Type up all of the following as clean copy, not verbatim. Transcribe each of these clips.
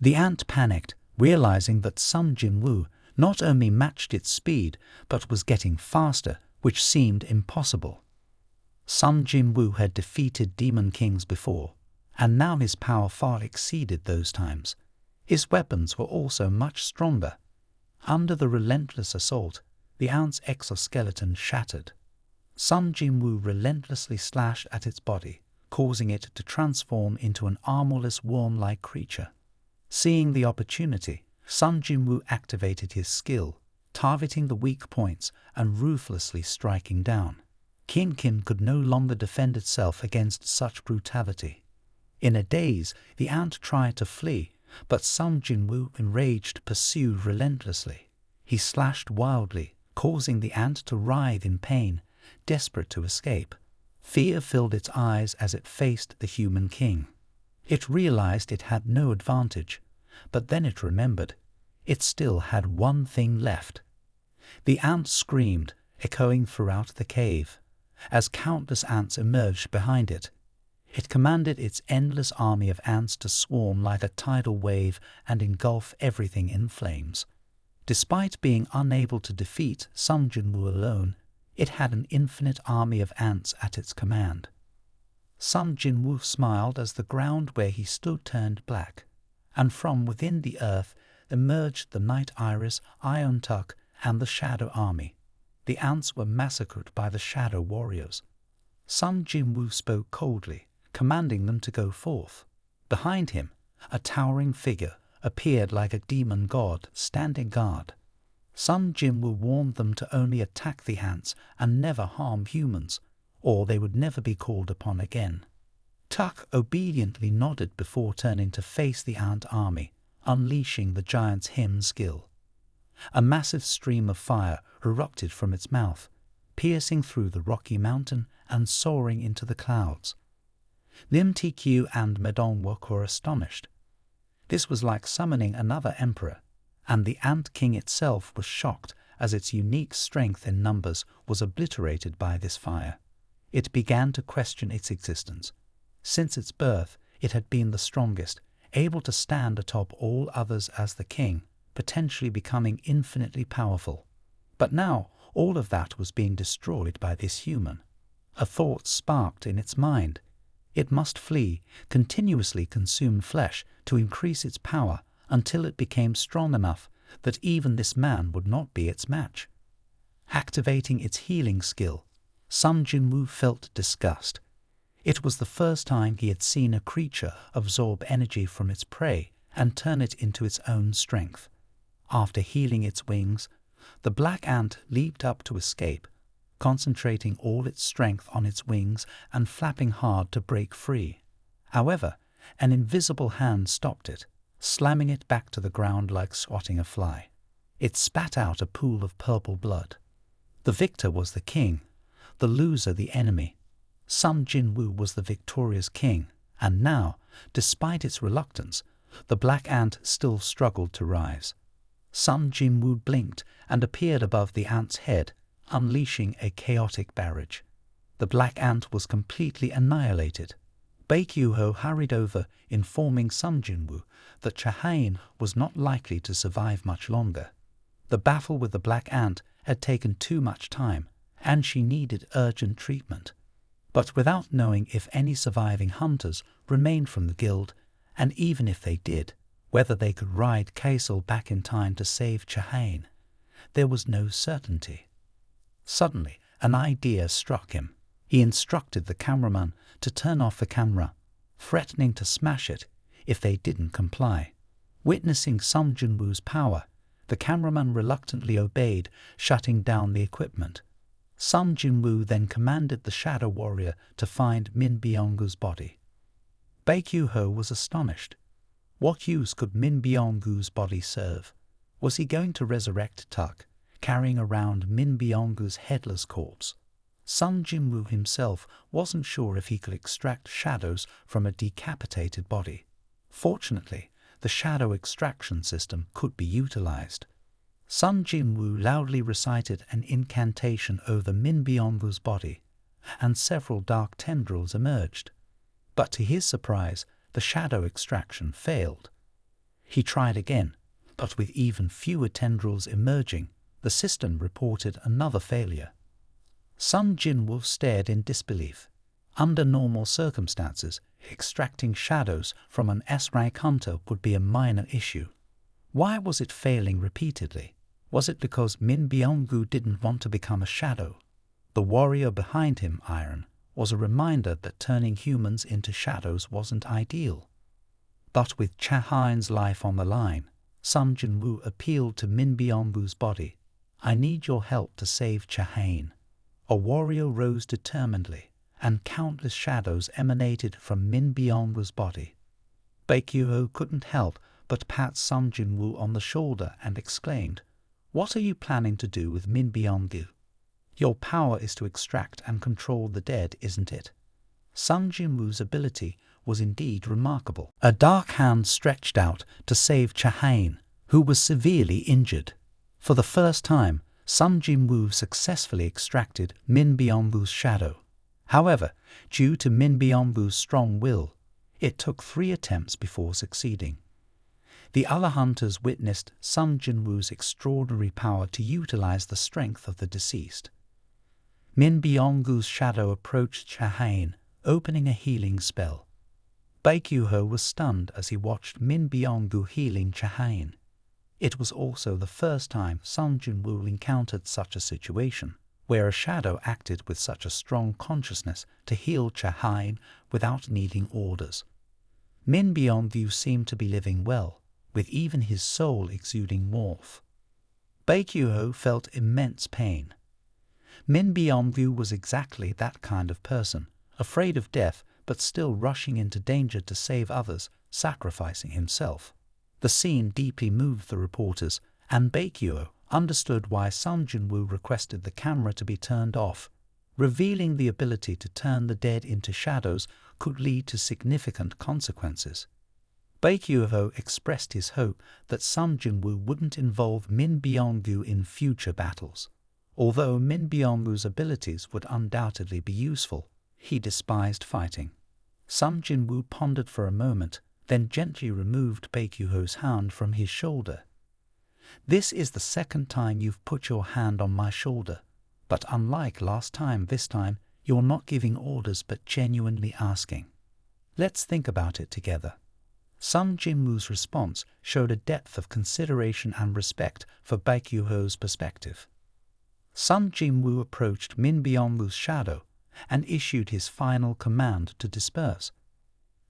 The ant panicked, realizing that Sung Jin Woo not only matched its speed but was getting faster, which seemed impossible. Sung Jin Woo had defeated demon kings before, and now his power far exceeded those times. His weapons were also much stronger. Under the relentless assault, the ant's exoskeleton shattered. Sung Jin Woo relentlessly slashed at its body, causing it to transform into an armorless worm-like creature. Seeing the opportunity, Sung Jin Woo activated his skill, targeting the weak points and ruthlessly striking down. Kin Kin could no longer defend itself against such brutality. In a daze, the ant tried to flee, but Sung Jin Woo, enraged, pursued relentlessly. He slashed wildly, causing the ant to writhe in pain, desperate to escape. Fear filled its eyes as it faced the human king. It realized it had no advantage, but then it remembered. It still had one thing left. The ant screamed, echoing throughout the cave, as countless ants emerged behind it. It commanded its endless army of ants to swarm like a tidal wave and engulf everything in flames. Despite being unable to defeat Sung Jin Woo alone, it had an infinite army of ants at its command. Sung Jin Woo smiled as the ground where he stood turned black, and from within the earth emerged the Night Iris, Iron Tuck, and the Shadow Army. The ants were massacred by the Shadow Warriors. Sung Jin Woo spoke coldly, commanding them to go forth. Behind him, a towering figure appeared like a demon god standing guard. Sung Jin Woo warned them to only attack the ants and never harm humans, or they would never be called upon again. Tuck obediently nodded before turning to face the ant army, unleashing the giant's hymn skill. A massive stream of fire erupted from its mouth, piercing through the rocky mountain and soaring into the clouds. Lim Tq and ManhWa were astonished. This was like summoning another emperor, and the ant king itself was shocked as its unique strength in numbers was obliterated by this fire. It began to question its existence. Since its birth, it had been the strongest, able to stand atop all others as the king, potentially becoming infinitely powerful. But now, all of that was being destroyed by this human. A thought sparked in its mind. It must flee, continuously consume flesh to increase its power until it became strong enough that even this man would not be its match. Activating its healing skill, Sung Jin Woo felt disgust. It was the first time he had seen a creature absorb energy from its prey and turn it into its own strength. After healing its wings, the black ant leaped up to escape, concentrating all its strength on its wings and flapping hard to break free. However, an invisible hand stopped it, slamming it back to the ground like swatting a fly. It spat out a pool of purple blood. The victor was the king, the loser the enemy. Sung Jin Woo was the victorious king, and now, despite its reluctance, the black ant still struggled to rise. Sung Jin Woo blinked and appeared above the ant's head, unleashing a chaotic barrage. The black ant was completely annihilated. Baekhyuho hurried over, informing Sung Jin Woo that Chahain was not likely to survive much longer. The battle with the black ant had taken too much time, and she needed urgent treatment. But without knowing if any surviving hunters remained from the guild, and even if they did, whether they could ride Kaisel back in time to save Chahain, there was no certainty. Suddenly, an idea struck him. He instructed the cameraman to turn off the camera, threatening to smash it if they didn't comply. Witnessing Sung Jin Woo's power, the cameraman reluctantly obeyed, shutting down the equipment. Sung Jin Woo then commanded the Shadow Warrior to find Min Byung-gu's body. Baekhyuho was astonished. What use could Min Byung-gu's body serve? Was he going to resurrect Tuck, carrying around Min Byung-gu's headless corpse? Sung Jin Woo himself wasn't sure if he could extract shadows from a decapitated body. Fortunately, the shadow extraction system could be utilized. Sung Jin Woo loudly recited an incantation over Min Byung-gu's body, and several dark tendrils emerged. But to his surprise, the shadow extraction failed. He tried again, but with even fewer tendrils emerging, the system reported another failure. Sung Jin Woo stared in disbelief. Under normal circumstances, extracting shadows from an S-rank hunter would be a minor issue. Why was it failing repeatedly? Was it because Min Byung-gu didn't want to become a shadow? The warrior behind him, Iron, was a reminder that turning humans into shadows wasn't ideal. But with Cha Hain's life on the line, Sung Jin Woo appealed to Min Byung-gu's body. "I need your help to save Cha Hain." A warrior rose determinedly, and countless shadows emanated from Min Byung-gu's body. Baekhyun couldn't help but pat Sung Jin Woo on the shoulder and exclaimed, "What are you planning to do with Min Byung-gu? Your power is to extract and control the dead, isn't it?" Sung Jin Woo's ability was indeed remarkable. A dark hand stretched out to save Cha Hain, who was severely injured. For the first time, Sung Jin Woo successfully extracted Min Byung-gu's shadow. However, due to Min Byung-gu's strong will, it took 3 attempts before succeeding. The other hunters witnessed Sung Jin Woo's extraordinary power to utilize the strength of the deceased. Min Byung-gu's shadow approached Cha Hain, opening a healing spell. Baekhyun was stunned as he watched Min Byung-gu healing Cha Hain. It was also the first time Sung Jin Woo encountered such a situation, where a shadow acted with such a strong consciousness to heal Cha Hain without needing orders. Min Byung-gu seemed to be living well, with even his soul exuding warmth. Baekhyun felt immense pain. Min Byung-gu was exactly that kind of person, afraid of death but still rushing into danger to save others, sacrificing himself. The scene deeply moved the reporters, and Baekhyun understood why Sung Jin Woo requested the camera to be turned off. Revealing the ability to turn the dead into shadows could lead to significant consequences. Baekhyun expressed his hope that Sung Jin Woo wouldn't involve Min Byung-gu in future battles. Although Min Byung-gu's abilities would undoubtedly be useful, he despised fighting. Sung Jin Woo pondered for a moment, then gently removed Baekhyun's hand from his shoulder. "This is the second time you've put your hand on my shoulder, but unlike last time, this time you're not giving orders but genuinely asking. Let's think about it together." Sung Jin Woo's response showed a depth of consideration and respect for Baekhyun's perspective. Sung Jin Woo approached Min Byung-gu's shadow and issued his final command to disperse.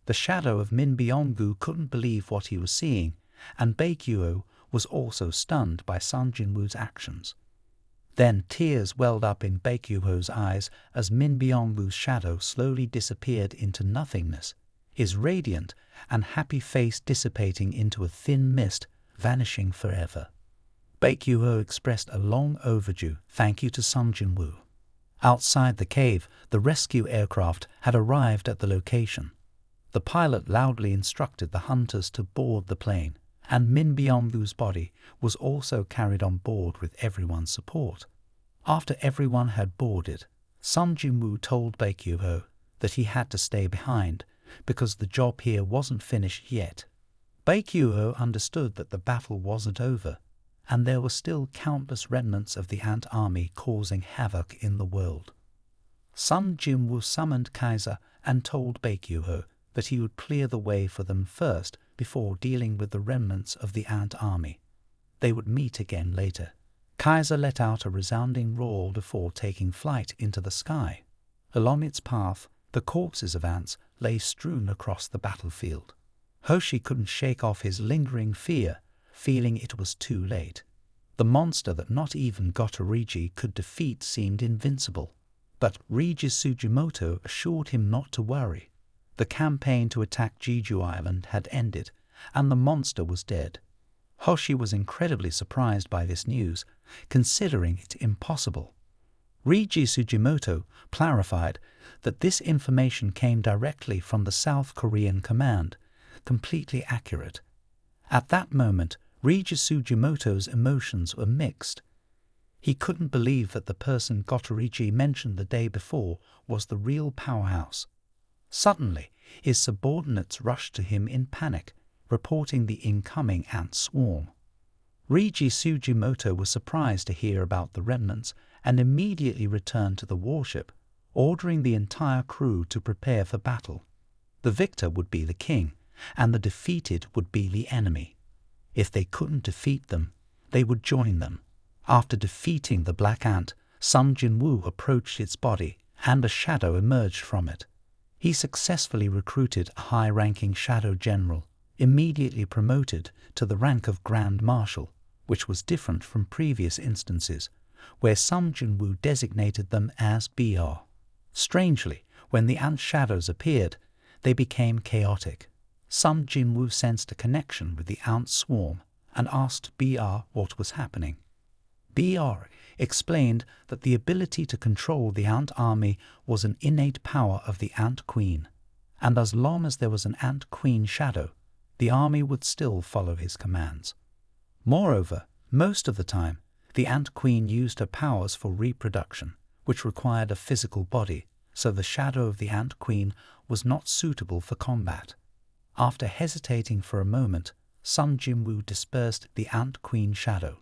The shadow of Min Byung-gu couldn't believe what he was seeing, and Baekhyun was also stunned by Sung Jin Woo's actions. Then tears welled up in Baekhyun's eyes as Min Byung-gu's shadow slowly disappeared into nothingness, his radiant and happy face dissipating into a thin mist, vanishing forever. Baekhyun expressed a long overdue thank you to Sung Jin Woo. Outside the cave, the rescue aircraft had arrived at the location. The pilot loudly instructed the hunters to board the plane, and Min Byung-gu's body was also carried on board with everyone's support. After everyone had boarded, Sung Jin Woo told Baekhyun that he had to stay behind because the job here wasn't finished yet. Baekhyun understood that the battle wasn't over, and there were still countless remnants of the ant army causing havoc in the world. Sung Jin Woo summoned Kaiser and told Baekhyun that he would clear the way for them first before dealing with the remnants of the ant army. They would meet again later. Kaiser let out a resounding roar before taking flight into the sky. Along its path, the corpses of ants lay strewn across the battlefield. Hoshi couldn't shake off his lingering fear, feeling it was too late. The monster that not even Gotorigi could defeat seemed invincible. But Regis Sugimoto assured him not to worry. The campaign to attack Jeju Island had ended, and the monster was dead. Hoshi was incredibly surprised by this news, considering it impossible. Regis Sugimoto clarified that this information came directly from the South Korean command, completely accurate. At that moment, Regis Sugimoto's emotions were mixed. He couldn't believe that the person Gotorigi mentioned the day before was the real powerhouse. Suddenly, his subordinates rushed to him in panic, reporting the incoming ant swarm. Reiji Sugimoto was surprised to hear about the remnants and immediately returned to the warship, ordering the entire crew to prepare for battle. The victor would be the king, and the defeated would be the enemy. If they couldn't defeat them, they would join them. After defeating the black ant, Sung Jin Woo approached its body, and a shadow emerged from it. He successfully recruited a high-ranking shadow general, immediately promoted to the rank of Grand Marshal, which was different from previous instances, where Sung Jin Woo designated them as BR. Strangely, when the ant shadows appeared, they became chaotic. Sung Jin Woo sensed a connection with the ant swarm and asked BR what was happening. BR explained that the ability to control the ant army was an innate power of the ant queen, and as long as there was an ant queen shadow, the army would still follow his commands. Moreover, most of the time, the ant queen used her powers for reproduction, which required a physical body, so the shadow of the ant queen was not suitable for combat. After hesitating for a moment, Sung Jin Woo dispersed the ant queen shadow.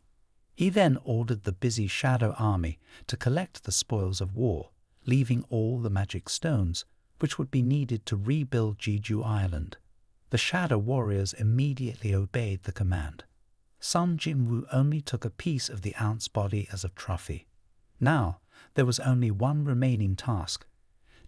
He then ordered the busy shadow army to collect the spoils of war, leaving all the magic stones, which would be needed to rebuild Jeju Island. The shadow warriors immediately obeyed the command. Sung Jin Woo only took a piece of the ant's body as a trophy. Now, there was only one remaining task: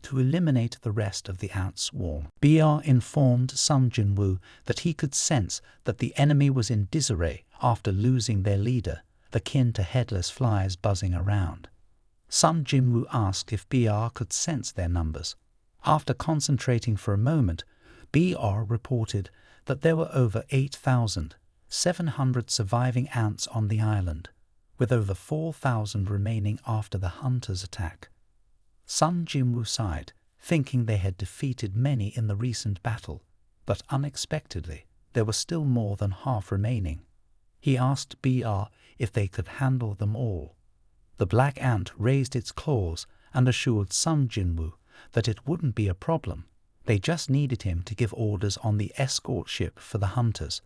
to eliminate the rest of the ant swarm. BR informed Sung Jin Woo that he could sense that the enemy was in disarray after losing their leader, akin to headless flies buzzing around. Sung Jin Woo asked if BR could sense their numbers. After concentrating for a moment, BR reported that there were over 8,700 surviving ants on the island, with over 4,000 remaining after the hunters' attack. Sung Jin Woo sighed, thinking they had defeated many in the recent battle, but unexpectedly there were still more than half remaining. He asked BR if they could handle them all. The black ant raised its claws and assured Sung Jin Woo that it wouldn't be a problem. They just needed him to give orders on the escort ship for the hunters.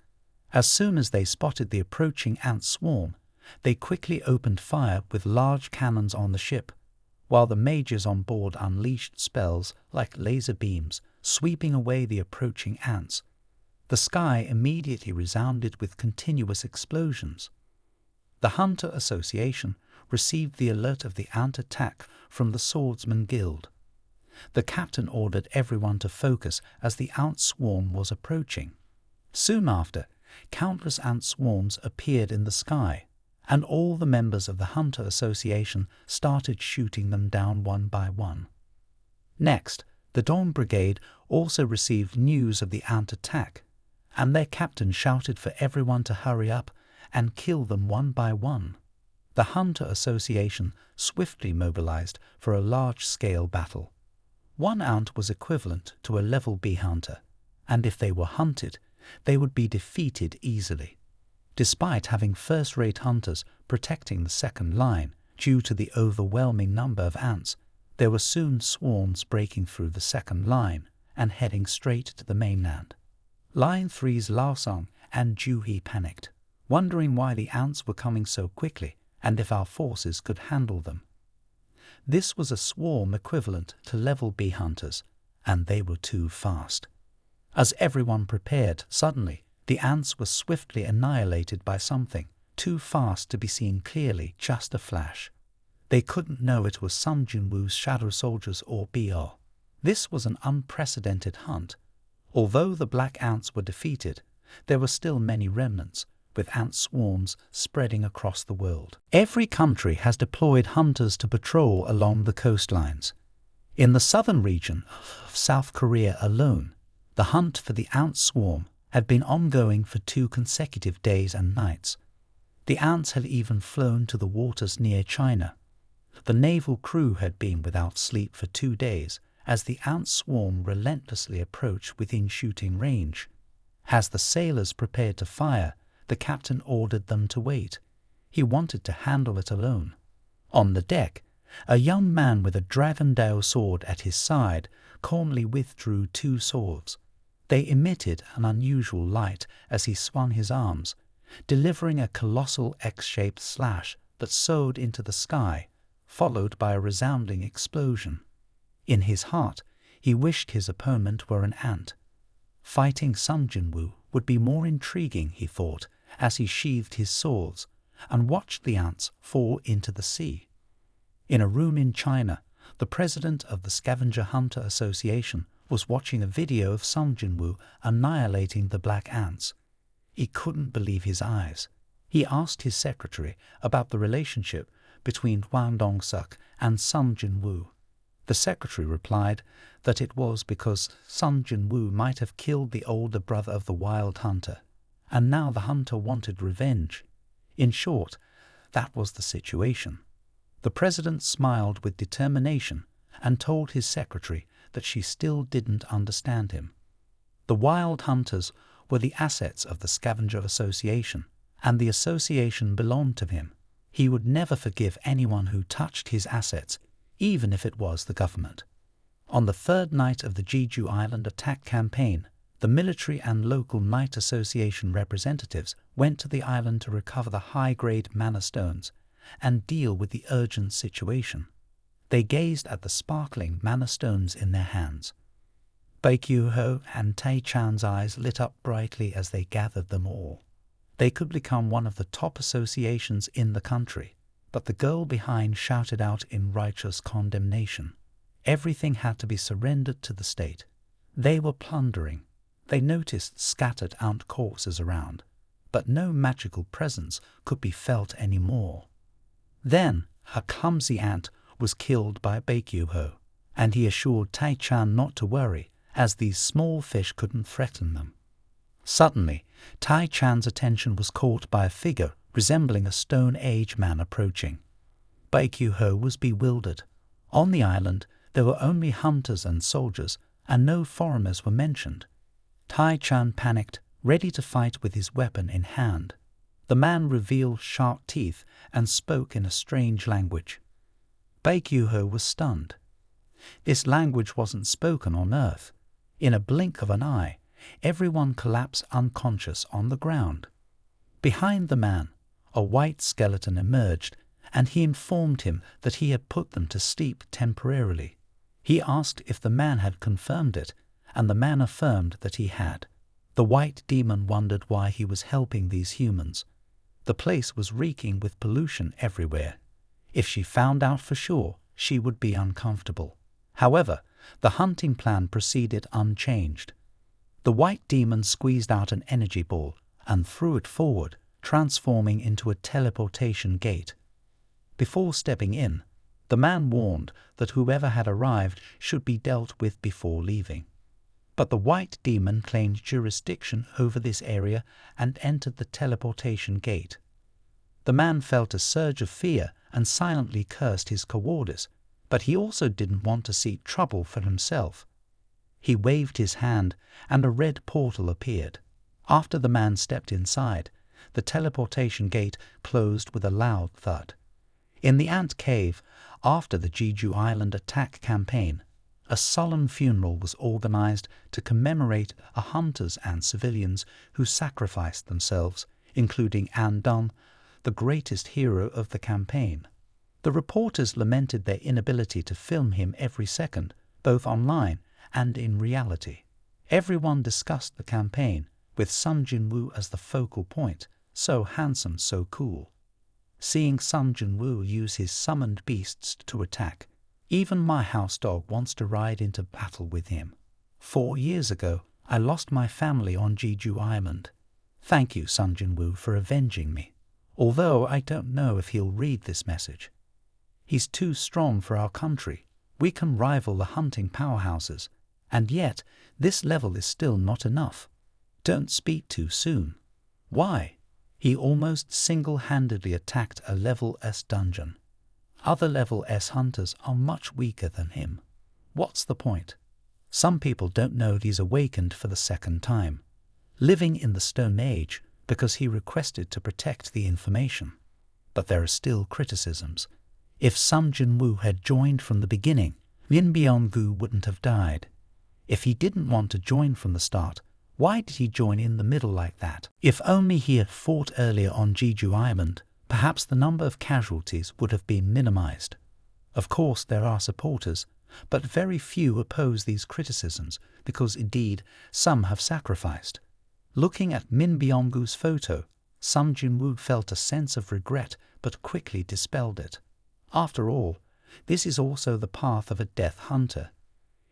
As soon as they spotted the approaching ant swarm, they quickly opened fire with large cannons on the ship, while the mages on board unleashed spells like laser beams, sweeping away the approaching ants. The sky immediately resounded with continuous explosions. The Hunter Association received the alert of the ant attack from the Swordsman Guild. The captain ordered everyone to focus as the ant swarm was approaching. Soon after, countless ant swarms appeared in the sky, and all the members of the Hunter Association started shooting them down one by one. Next, the Dawn Brigade also received news of the ant attack, and their captain shouted for everyone to hurry up and kill them one by one. The Hunter Association swiftly mobilized for a large-scale battle. One ant was equivalent to a level B hunter, and if they were hunted, they would be defeated easily. Despite having first-rate hunters protecting the second line due to the overwhelming number of ants, there were soon swarms breaking through the second line and heading straight to the mainland. Line 3's Lao Song and Juhi panicked, wondering why the ants were coming so quickly and if our forces could handle them. This was a swarm equivalent to level B hunters, and they were too fast. As everyone prepared, suddenly, the ants were swiftly annihilated by something, too fast to be seen clearly, just a flash. They couldn't know it was Sung Jin Woo's shadow soldiers or BR. This was an unprecedented hunt. Although the black ants were defeated, there were still many remnants, with ant swarms spreading across the world. Every country has deployed hunters to patrol along the coastlines. In the southern region of South Korea alone, the hunt for the ant swarm had been ongoing for 2 consecutive days and nights. The ants had even flown to the waters near China. The naval crew had been without sleep for 2 days as the ant swarm relentlessly approached within shooting range. As the sailors prepared to fire, the captain ordered them to wait. He wanted to handle it alone. On the deck, a young man with a dragon-tail sword at his side calmly withdrew 2 swords. They emitted an unusual light as he swung his arms, delivering a colossal X-shaped slash that soared into the sky, followed by a resounding explosion. In his heart, he wished his opponent were an ant. Fighting Sung Jin Woo would be more intriguing, he thought, as he sheathed his swords and watched the ants fall into the sea. In a room in China, the president of the Scavenger Hunter Association was watching a video of Sung Jin Woo annihilating the black ants. He couldn't believe his eyes. He asked his secretary about the relationship between Hwang Dong-suk and Sung Jin Woo. The secretary replied that it was because Sung Jin Woo might have killed the older brother of the wild hunter, and now the hunter wanted revenge. In short, that was the situation. The president smiled with determination and told his secretary that she still didn't understand him. The wild hunters were the assets of the Scavenger Association, and the association belonged to him. He would never forgive anyone who touched his assets, even if it was the government. On the third night of the Jeju Island attack campaign, the military and local Night Association representatives went to the island to recover the high-grade mana stones and deal with the urgent situation. They gazed at the sparkling mana stones in their hands. Baekyu-ho and Tae-chan's eyes lit up brightly as they gathered them all. They could become one of the top associations in the country, but the girl behind shouted out in righteous condemnation. Everything had to be surrendered to the state. They were plundering. They noticed scattered ant corpses around, but no magical presence could be felt anymore. Then a clumsy ant was killed by Baekyu-ho, and he assured Tae-chan not to worry, as these small fish couldn't threaten them. Suddenly, Tae-chan's attention was caught by a figure resembling a Stone Age man approaching. Baekyu-ho was bewildered. On the island, there were only hunters and soldiers, and no foreigners were mentioned. Tae-chan panicked, ready to fight with his weapon in hand. The man revealed sharp teeth and spoke in a strange language. Baekyu-ho was stunned. This language wasn't spoken on Earth. In a blink of an eye, everyone collapsed unconscious on the ground. Behind the man, a white skeleton emerged, and he informed him that he had put them to sleep temporarily. He asked if the man had confirmed it, and the man affirmed that he had. The white demon wondered why he was helping these humans. The place was reeking with pollution everywhere. If she found out for sure, she would be uncomfortable. However, the hunting plan proceeded unchanged. The white demon squeezed out an energy ball and threw it forward, transforming into a teleportation gate. Before stepping in, the man warned that whoever had arrived should be dealt with before leaving. But the white demon claimed jurisdiction over this area and entered the teleportation gate. The man felt a surge of fear and silently cursed his cowardice, but he also didn't want to seek trouble for himself. He waved his hand, and a red portal appeared. After the man stepped inside, the teleportation gate closed with a loud thud. In the ant cave, after the Jeju Island attack campaign, a solemn funeral was organized to commemorate hunters and civilians who sacrificed themselves, including An Dun, the greatest hero of the campaign. The reporters lamented their inability to film him every second, both online and in reality. Everyone discussed the campaign, with Sung Jin Woo as the focal point, so handsome, so cool. Seeing Sung Jin Woo use his summoned beasts to attack, even my house dog wants to ride into battle with him. 4 years ago, I lost my family on Jeju Island. Thank you, Sung Jin Woo, for avenging me, although I don't know if he'll read this message. He's too strong for our country. We can rival the hunting powerhouses, and yet this level is still not enough. Don't speak too soon. Why? He almost single-handedly attacked a level S dungeon. Other level S hunters are much weaker than him. What's the point? Some people don't know he's awakened for the second time, living in the Stone Age because he requested to protect the information. But there are still criticisms. If Sung Jin Woo had joined from the beginning, Lin Byung-gu wouldn't have died. If he didn't want to join from the start, why did he join in the middle like that? If only he had fought earlier on Jeju Island, perhaps the number of casualties would have been minimized. Of course there are supporters, but very few oppose these criticisms because indeed some have sacrificed. Looking at Min Byung-goo's photo, Sung Jin Woo felt a sense of regret but quickly dispelled it. After all, this is also the path of a death hunter.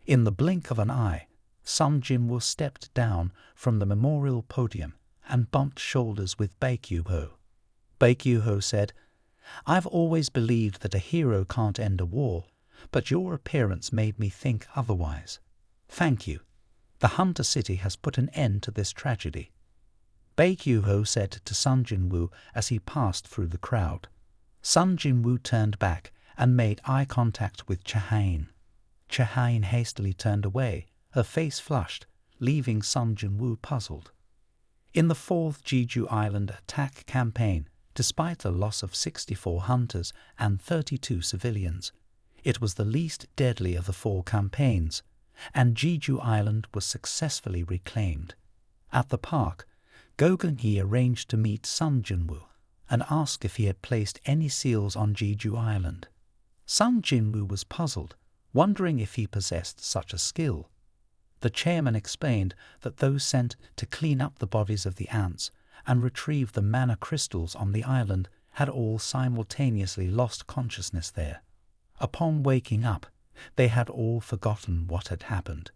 In the blink of an eye, Sung Jin Woo stepped down from the memorial podium and bumped shoulders with Bae Kyu-ho. Bae Kyu-ho said, "I've always believed that a hero can't end a war, but your appearance made me think otherwise. Thank you. The Hunter City has put an end to this tragedy." Bae Kyu-ho said to Sung Jin Woo as he passed through the crowd. Sung Jin Woo turned back and made eye contact with Cha-hain. Cha-hain hastily turned away, her face flushed, leaving Sung Jin Woo puzzled. In the 4th Jeju Island attack campaign, despite the loss of 64 hunters and 32 civilians, it was the least deadly of the 4 campaigns, and Jeju Island was successfully reclaimed. At the park, Go Geun-hee arranged to meet Sung Jin Woo and asked if he had placed any seals on Jeju Island. Sung Jin Woo was puzzled, wondering if he possessed such a skill. The chairman explained that those sent to clean up the bodies of the ants and retrieve the mana crystals on the island had all simultaneously lost consciousness there. Upon waking up, they had all forgotten what had happened.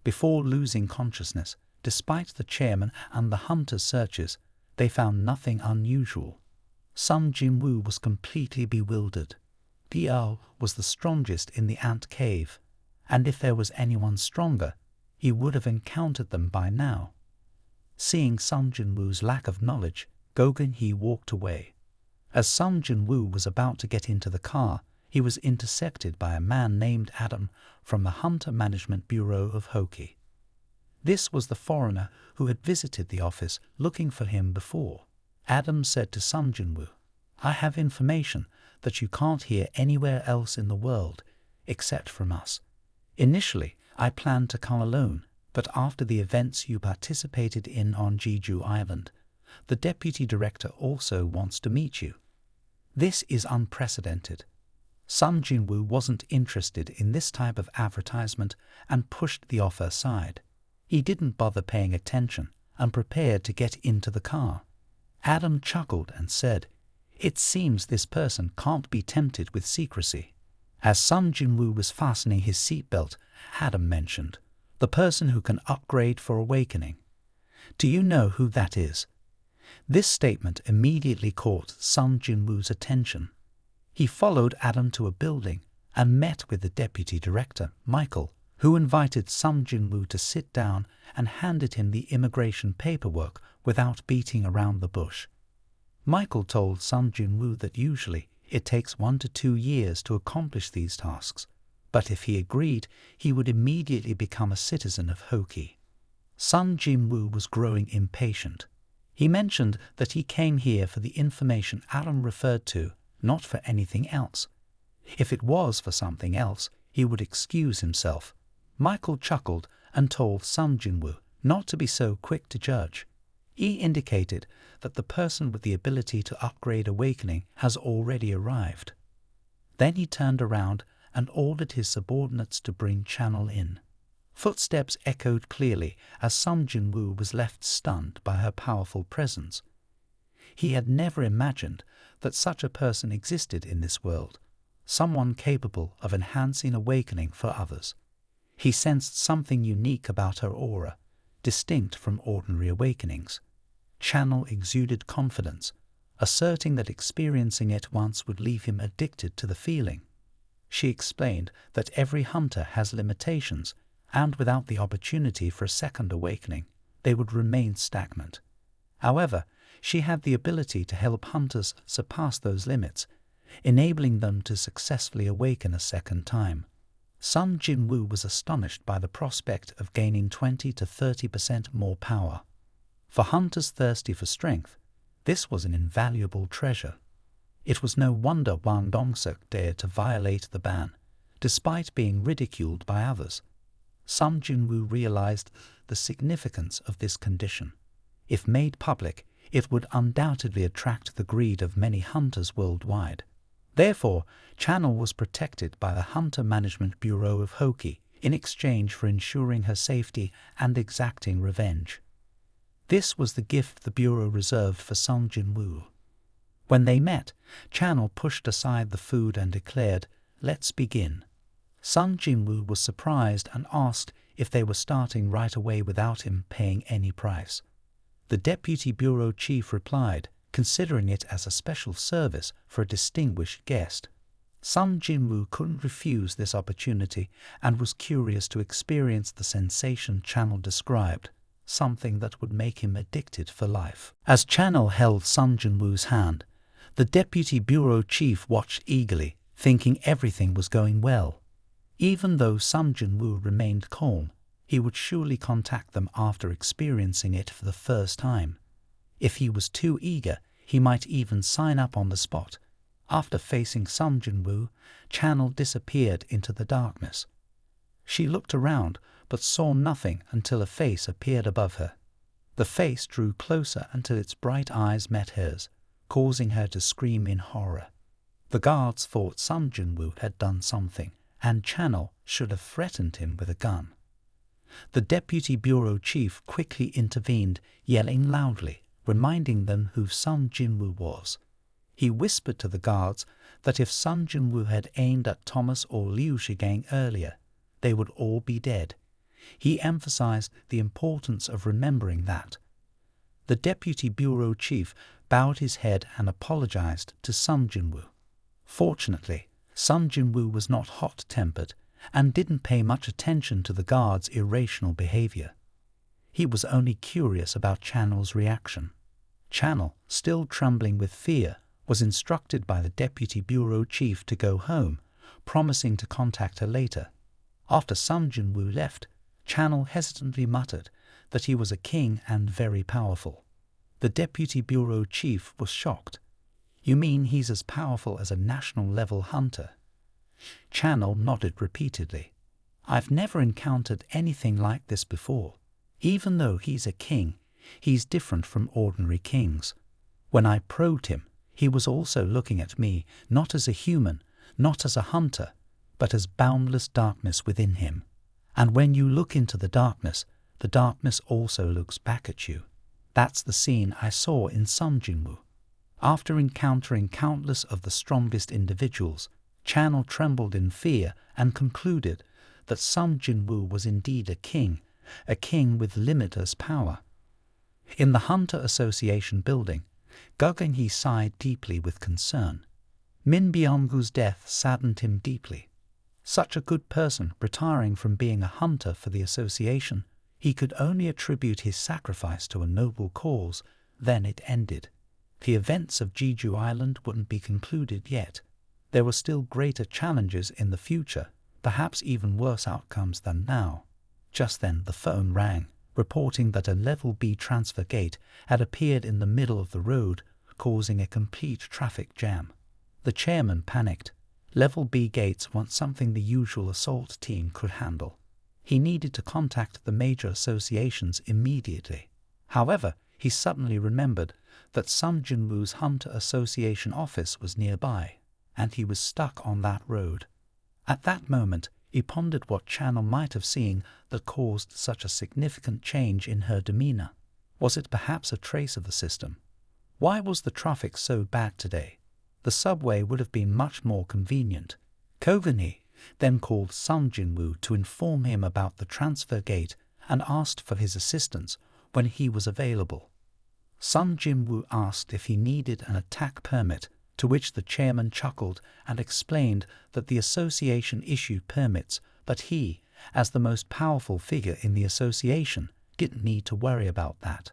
Before losing consciousness, despite the chairman and the hunter's searches, they found nothing unusual. Sung Jin Woo was completely bewildered. The owl was the strongest in the ant cave, and if there was anyone stronger, he would have encountered them by now. Seeing Sung Jin Woo's lack of knowledge, Go Geun-hee walked away. As Sung Jin Woo was about to get into the car, he was intercepted by a man named Adam from the Hunter Management Bureau of Hoki. This was the foreigner who had visited the office looking for him before. Adam said to Sung Jin Woo, "I have information that you can't hear anywhere else in the world except from us. Initially, I planned to come alone, but after the events you participated in on Jeju Island, the deputy director also wants to meet you. This is unprecedented." Sung Jin Woo wasn't interested in this type of advertisement and pushed the offer aside. He didn't bother paying attention and prepared to get into the car. Adam chuckled and said, "It seems this person can't be tempted with secrecy." As Sung Jin Woo was fastening his seatbelt, Adam mentioned, "The person who can upgrade for awakening. Do you know who that is?" This statement immediately caught Sung Jin Woo's attention. He followed Adam to a building and met with the deputy director, Michael, who invited Sung Jin Woo to sit down and handed him the immigration paperwork without beating around the bush. Michael told Sung Jin Woo that usually it takes 1 to 2 years to accomplish these tasks, but if he agreed, he would immediately become a citizen of Hoki. Sung Jin Woo was growing impatient. He mentioned that he came here for the information Adam referred to, not for anything else. If it was for something else, he would excuse himself. Michael chuckled and told Sung Jin Woo not to be so quick to judge. He indicated that the person with the ability to upgrade awakening has already arrived. Then he turned around and ordered his subordinates to bring Channel in. Footsteps echoed clearly as Sung Jin Woo was left stunned by her powerful presence. He had never imagined that such a person existed in this world, someone capable of enhancing awakening for others. He sensed something unique about her aura, distinct from ordinary awakenings. Channel exuded confidence, asserting that experiencing it once would leave him addicted to the feeling. She explained that every hunter has limitations, and without the opportunity for a second awakening, they would remain stagnant. However, she had the ability to help hunters surpass those limits, enabling them to successfully awaken a second time. Sung Jin Woo was astonished by the prospect of gaining 20 to 30% more power. For hunters thirsty for strength, this was an invaluable treasure. It was no wonder Wang Dongseok dared to violate the ban, despite being ridiculed by others. Sung Jin Woo realized the significance of this condition. If made public, it would undoubtedly attract the greed of many hunters worldwide. Therefore, Channel was protected by the Hunter Management Bureau of Hoki in exchange for ensuring her safety and exacting revenge. This was the gift the Bureau reserved for Sung Jin Woo. When they met, Channel pushed aside the food and declared, "Let's begin." Sung Jin Woo was surprised and asked if they were starting right away without him paying any price. The Deputy Bureau Chief replied, considering it as a special service for a distinguished guest. Sung Jin Woo couldn't refuse this opportunity and was curious to experience the sensation Channel described, something that would make him addicted for life. As Channel held Sung Jin Woo's hand, the Deputy Bureau Chief watched eagerly, thinking everything was going well. Even though Sung Jin Woo remained calm, he would surely contact them after experiencing it for the first time. If he was too eager, he might even sign up on the spot. After facing Sung Jin Woo, Channel disappeared into the darkness. She looked around but saw nothing until a face appeared above her. The face drew closer until its bright eyes met hers, causing her to scream in horror. The guards thought Sung Jin Woo had done something, and Channel should have threatened him with a gun. The Deputy Bureau Chief quickly intervened, yelling loudly, reminding them who Sung Jin Woo was. He whispered to the guards that if Sung Jin Woo had aimed at Thomas or Liu Shigang earlier, they would all be dead. He emphasized the importance of remembering that. The Deputy Bureau Chief bowed his head and apologized to Sung Jin Woo. Fortunately, Sung Jin Woo was not hot-tempered and didn't pay much attention to the guards' irrational behavior. He was only curious about Channel's reaction. Channel, still trembling with fear, was instructed by the Deputy Bureau Chief to go home, promising to contact her later. After Sung Jin Woo left, Channel hesitantly muttered that he was a king and very powerful. The Deputy Bureau Chief was shocked. "You mean he's as powerful as a national-level hunter?" Channel nodded repeatedly. "I've never encountered anything like this before. Even though he's a king, he's different from ordinary kings. When I probed him, he was also looking at me, not as a human, not as a hunter, but as boundless darkness within him. And when you look into the darkness also looks back at you. That's the scene I saw in Sung Jin Woo." After encountering countless of the strongest individuals, Channel trembled in fear and concluded that Sung Jin Woo was indeed a king with limitless power. In the Hunter Association building, Guggenhe sighed deeply with concern. Min Byung-goo's death saddened him deeply. Such a good person retiring from being a hunter for the association, he could only attribute his sacrifice to a noble cause. Then it ended. The events of Jeju Island wouldn't be concluded yet. There were still greater challenges in the future, perhaps even worse outcomes than now. Just then the phone rang, reporting that a Level B transfer gate had appeared in the middle of the road, causing a complete traffic jam. The chairman panicked. Level B gates weren't something the usual assault team could handle. He needed to contact the major associations immediately. However, he suddenly remembered that Sung Jin Woo's Hunter Association office was nearby, and he was stuck on that road. At that moment, he pondered what Channel might have seen that caused such a significant change in her demeanor. Was it perhaps a trace of the system? Why was the traffic so bad today? The subway would have been much more convenient. Guggenhe then called Sung Jin Woo to inform him about the transfer gate and asked for his assistance when he was available. Sung Jin Woo asked if he needed an attack permit, to which the chairman chuckled and explained that the association issued permits, but he, as the most powerful figure in the association, didn't need to worry about that.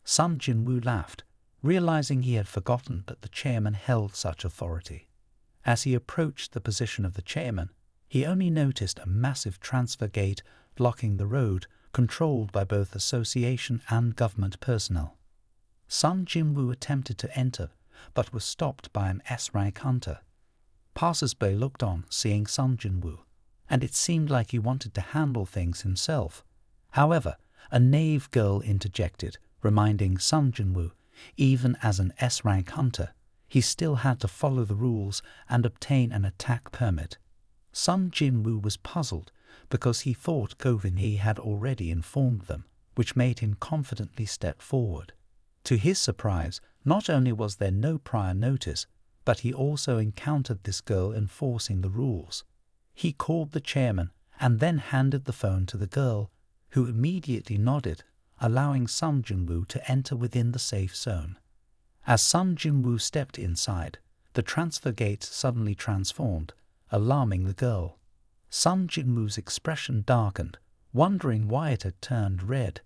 Sung Jin Woo laughed, realizing he had forgotten that the chairman held such authority. As he approached the position of the chairman, he only noticed a massive transfer gate blocking the road, controlled by both association and government personnel. Sung Jin Woo attempted to enter, but was stopped by an S-rank hunter. Passers-by looked on, seeing Sung Jin Woo, and it seemed like he wanted to handle things himself. However, a naive girl interjected, reminding Sung Jin Woo, even as an S-rank hunter, he still had to follow the rules and obtain an attack permit. Sung Jin Woo was puzzled because he thought Govin had already informed them, which made him confidently step forward. To his surprise, not only was there no prior notice, but he also encountered this girl enforcing the rules. He called the chairman and then handed the phone to the girl, who immediately nodded, allowing Sung Jin Woo to enter within the safe zone. As Sung Jin Woo stepped inside, the transfer gate suddenly transformed, alarming the girl. Sung Jin Woo's expression darkened, wondering why it had turned red.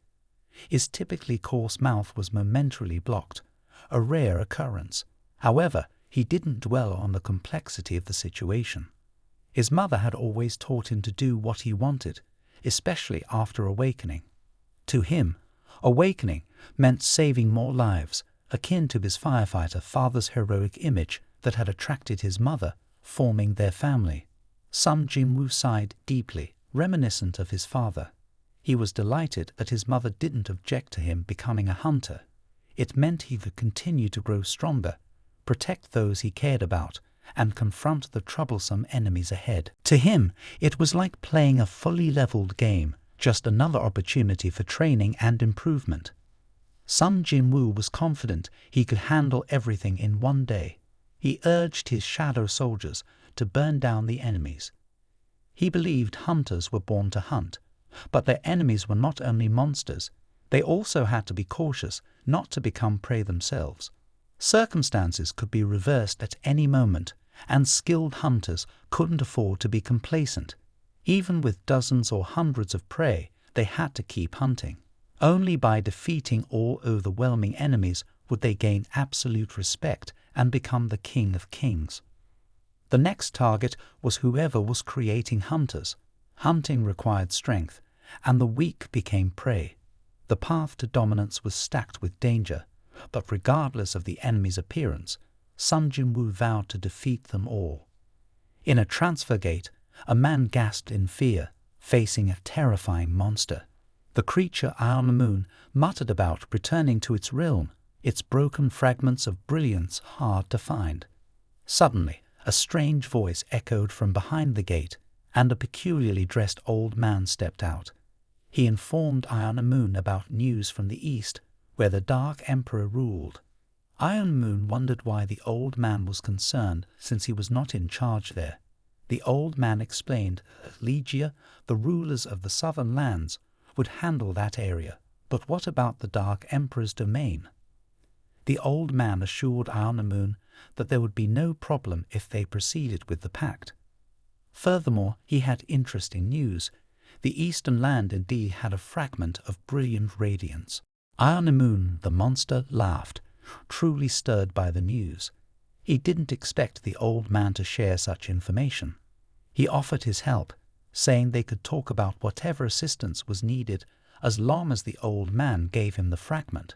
His typically coarse mouth was momentarily blocked, a rare occurrence. However, he didn't dwell on the complexity of the situation. His mother had always taught him to do what he wanted, especially after awakening. To him, awakening meant saving more lives, akin to his firefighter father's heroic image that had attracted his mother, forming their family. Sung Jin Woo sighed deeply, reminiscent of his father. He was delighted that his mother didn't object to him becoming a hunter. It meant he could continue to grow stronger, protect those he cared about, and confront the troublesome enemies ahead. To him, it was like playing a fully leveled game, just another opportunity for training and improvement. Sung Jin Woo was confident he could handle everything in one day. He urged his shadow soldiers to burn down the enemies. He believed hunters were born to hunt, but their enemies were not only monsters, they also had to be cautious not to become prey themselves. Circumstances could be reversed at any moment, and skilled hunters couldn't afford to be complacent. Even with dozens or hundreds of prey, they had to keep hunting. Only by defeating all overwhelming enemies would they gain absolute respect and become the king of kings. The next target was whoever was creating hunters. Hunting required strength, and the weak became prey. The path to dominance was stacked with danger, but regardless of the enemy's appearance, Sung Jin Woo vowed to defeat them all. In a transfer gate, a man gasped in fear, facing a terrifying monster. The creature Iron Moon muttered about returning to its realm, its broken fragments of brilliance hard to find. Suddenly, a strange voice echoed from behind the gate, and a peculiarly dressed old man stepped out. He informed Iron Moon about news from the east, where the Dark Emperor ruled. Iron Moon wondered why the old man was concerned, since he was not in charge there. The old man explained that Ligia, the rulers of the southern lands, would handle that area, but what about the Dark Emperor's domain? The old man assured Iron Moon that there would be no problem if they proceeded with the pact. Furthermore, he had interesting news. The eastern land indeed had a fragment of brilliant radiance. Iron Moon, the monster, laughed, truly stirred by the news. He didn't expect the old man to share such information. He offered his help, saying they could talk about whatever assistance was needed as long as the old man gave him the fragment.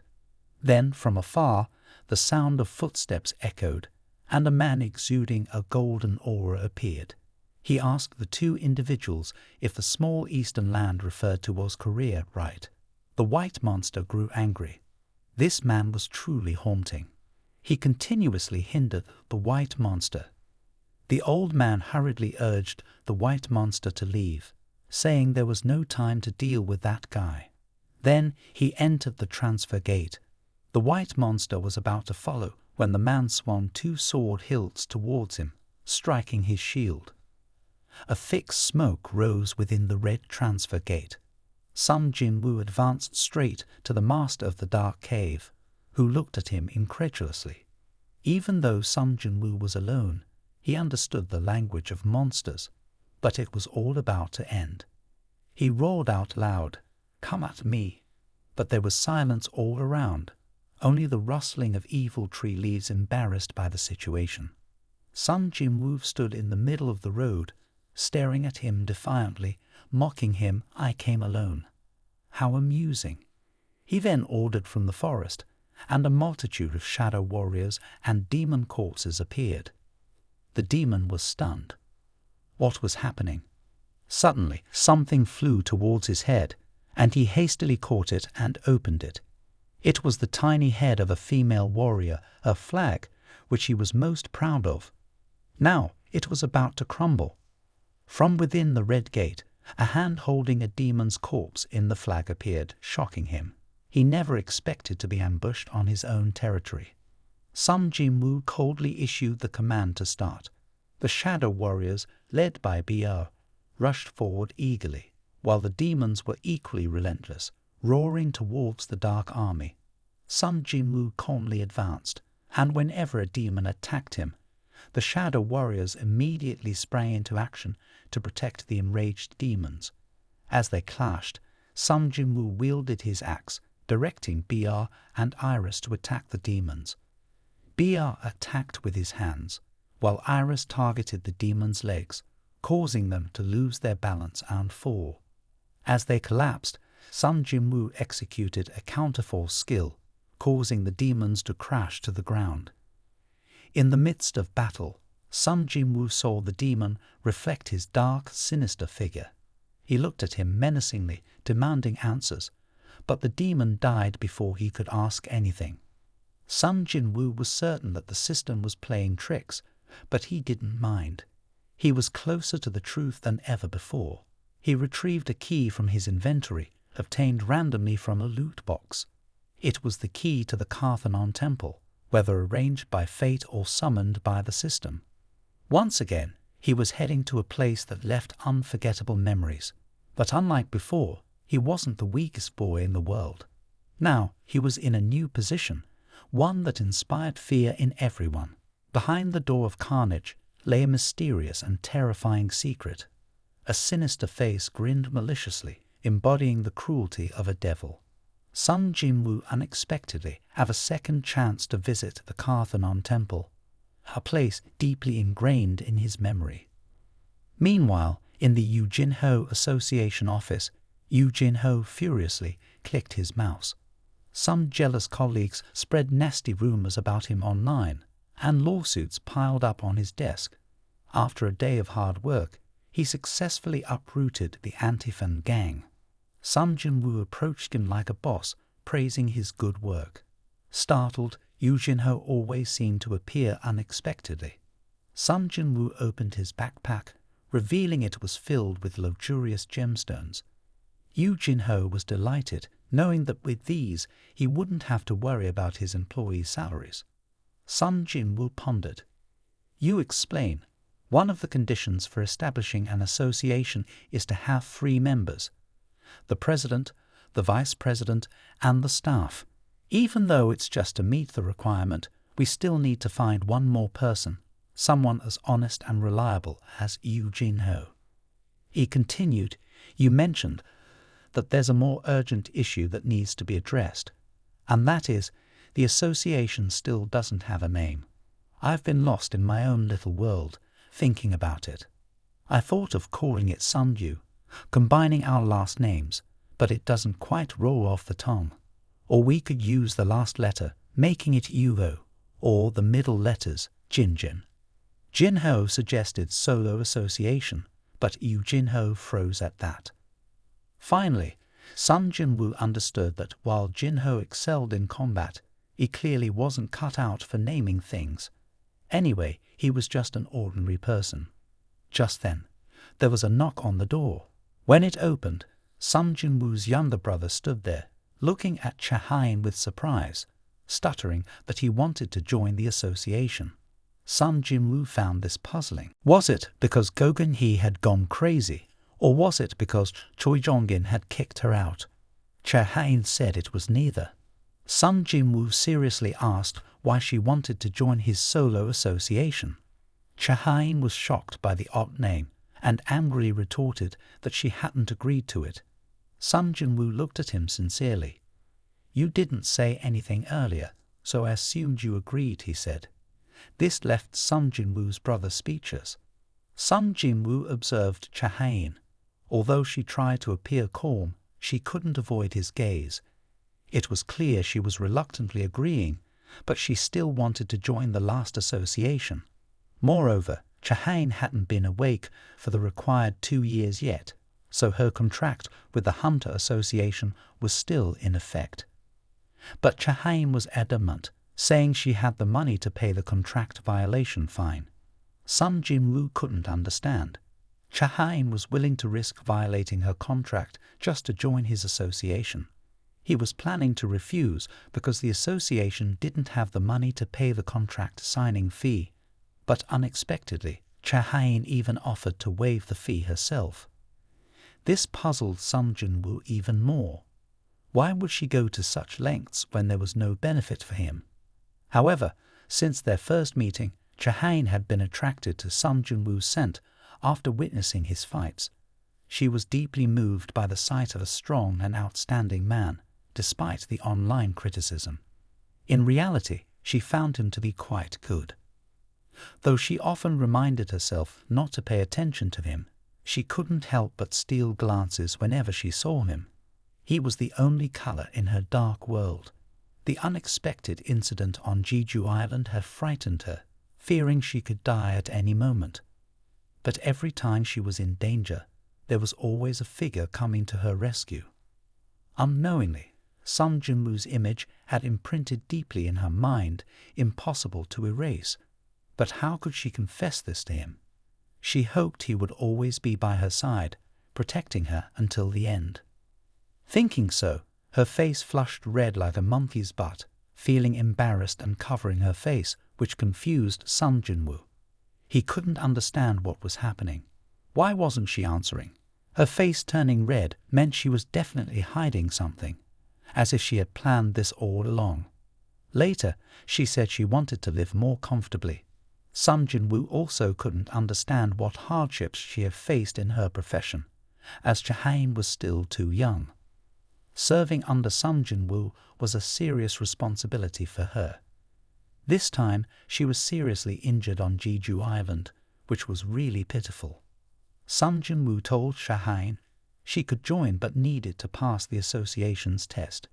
Then, from afar, the sound of footsteps echoed, and a man exuding a golden aura appeared. He asked the two individuals if the small eastern land referred to was Korea, right? The white monster grew angry. This man was truly haunting. He continuously hindered the white monster. The old man hurriedly urged the white monster to leave, saying there was no time to deal with that guy. Then he entered the transfer gate. The white monster was about to follow when the man swung two sword hilts towards him, striking his shield. A thick smoke rose within the red transfer gate. Sung Jin Woo advanced straight to the master of the dark cave, who looked at him incredulously. Even though Sung Jin Woo was alone, he understood the language of monsters, but it was all about to end. He roared out loud, "Come at me!" But there was silence all around, only the rustling of evil tree leaves embarrassed by the situation. Sung Jin Woo stood in the middle of the road, staring at him defiantly, mocking him, "I came alone." How amusing. He then ordered from the forest, and a multitude of shadow warriors and demon corpses appeared. The demon was stunned. What was happening? Suddenly, something flew towards his head, and he hastily caught it and opened it. It was the tiny head of a female warrior, a flag which he was most proud of. Now it was about to crumble. From within the red gate, a hand holding a demon's corpse in the flag appeared, shocking him. He never expected to be ambushed on his own territory. Sung Jin Woo coldly issued the command to start. The shadow warriors, led by Br, rushed forward eagerly, while the demons were equally relentless, roaring towards the dark army. Sung Jin Woo calmly advanced, and whenever a demon attacked him, the shadow warriors immediately sprang into action to protect the enraged demons. As they clashed, Sung Jin Woo wielded his axe, directing Br and Iris to attack the demons. Br attacked with his hands, while Iris targeted the demons' legs, causing them to lose their balance and fall. As they collapsed, Sung Jin Woo executed a counterforce skill, causing the demons to crash to the ground. In the midst of battle, Sung Jin Woo saw the demon reflect his dark, sinister figure. He looked at him menacingly, demanding answers, but the demon died before he could ask anything. Sung Jin Woo was certain that the system was playing tricks, but he didn't mind. He was closer to the truth than ever before. He retrieved a key from his inventory, obtained randomly from a loot box. It was the key to the Parthenon temple, whether arranged by fate or summoned by the system. Once again, he was heading to a place that left unforgettable memories. But unlike before, he wasn't the weakest boy in the world. Now he was in a new position, one that inspired fear in everyone. Behind the door of carnage lay a mysterious and terrifying secret. A sinister face grinned maliciously, embodying the cruelty of a devil. Sung Jin Woo unexpectedly had a second chance to visit the Parthenon temple, a place deeply ingrained in his memory. Meanwhile, in the Yu Jin Ho Association office, Yu Jin Ho furiously clicked his mouse. Some jealous colleagues spread nasty rumors about him online, and lawsuits piled up on his desk. After a day of hard work, he successfully uprooted the Antifan gang. Sung Jin Woo approached him like a boss, praising his good work. Startled, Yu Jin Ho always seemed to appear unexpectedly. Sung Jin Woo opened his backpack, revealing it was filled with luxurious gemstones. Yu Jin Ho was delighted, knowing that with these he wouldn't have to worry about his employees' salaries. Sung Jin Woo pondered. "You explain. One of the conditions for establishing an association is to have 3 members. The president, the vice president, and the staff. Even though it's just to meet the requirement, we still need to find one more person, someone as honest and reliable as Yu Jin Ho." He continued, "You mentioned that there's a more urgent issue that needs to be addressed, and that is, the association still doesn't have a name. I've been lost in my own little world, thinking about it. I thought of calling it Sunju, combining our last names, but it doesn't quite roll off the tongue. Or we could use the last letter, making it Yuho, or the middle letters, Jinjin." Jin Ho suggested solo association, but Yu Jin Ho froze at that. Finally, Sung Jin Woo understood that while Jin Ho excelled in combat, he clearly wasn't cut out for naming things. Anyway, he was just an ordinary person. Just then, there was a knock on the door. When it opened, Sung Jin Woo's younger brother stood there, looking at Chahain with surprise, stuttering that he wanted to join the association. Sung Jin Woo found this puzzling. Was it because Go Gun Hee had gone crazy, or was it because Choi Jong-in had kicked her out? Chahain said it was neither. Sung Jin Woo seriously asked why she wanted to join his solo association. Chahain was shocked by the odd name and angrily retorted that she hadn't agreed to it. Sung Jin Woo looked at him sincerely. "You didn't say anything earlier, so I assumed you agreed," he said. This left Sung Jin Woo's brother speechless. Sung Jin Woo observed Chahain. Although she tried to appear calm, she couldn't avoid his gaze. It was clear she was reluctantly agreeing, but she still wanted to join the last association. Moreover, Cha-hain hadn't been awake for the required 2 years yet, so her contract with the Hunter Association was still in effect. But Cha-hain was adamant, saying she had the money to pay the contract violation fine. Sung Jin Woo couldn't understand. Cha-hain was willing to risk violating her contract just to join his association. He was planning to refuse because the association didn't have the money to pay the contract signing fee. But unexpectedly, Cha-hain even offered to waive the fee herself. This puzzled Sung Jin Woo even more. Why would she go to such lengths when there was no benefit for him? However, since their first meeting, Cha-hain had been attracted to Sung Jin Woo's scent after witnessing his fights. She was deeply moved by the sight of a strong and outstanding man, despite the online criticism. In reality, she found him to be quite good. Though she often reminded herself not to pay attention to him, she couldn't help but steal glances whenever she saw him. He was the only color in her dark world. The unexpected incident on Jeju Island had frightened her, fearing she could die at any moment. But every time she was in danger, there was always a figure coming to her rescue. Unknowingly, Sung Jin Woo's image had imprinted deeply in her mind, impossible to erase. But how could she confess this to him? She hoped he would always be by her side, protecting her until the end. Thinking so, her face flushed red like a monkey's butt, feeling embarrassed and covering her face, which confused Sung Jin Woo. He couldn't understand what was happening. Why wasn't she answering? Her face turning red meant she was definitely hiding something, as if she had planned this all along. Later, she said she wanted to live more comfortably. Sung Jin Woo also couldn't understand what hardships she had faced in her profession, as Cha-hain was still too young. Serving under Sung Jin Woo was a serious responsibility for her. This time, she was seriously injured on Jeju Island, which was really pitiful. Sung Jin Woo told Cha-hain she could join but needed to pass the association's test.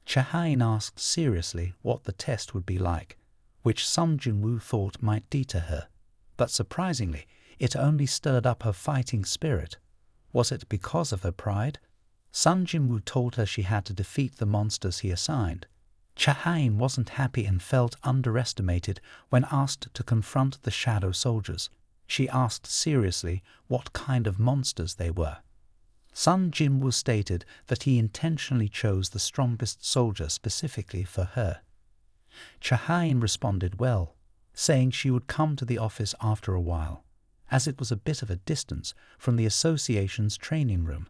Cha-hain asked seriously what the test would be like, which Sung Jin Woo thought might deter her, but surprisingly, it only stirred up her fighting spirit. Was it because of her pride? Sung Jin Woo told her she had to defeat the monsters he assigned. Cha-hain wasn't happy and felt underestimated when asked to confront the shadow soldiers. She asked seriously what kind of monsters they were. Sung Jin Woo stated that he intentionally chose the strongest soldier specifically for her. Cha-hain responded well, saying she would come to the office after a while, as it was a bit of a distance from the association's training room.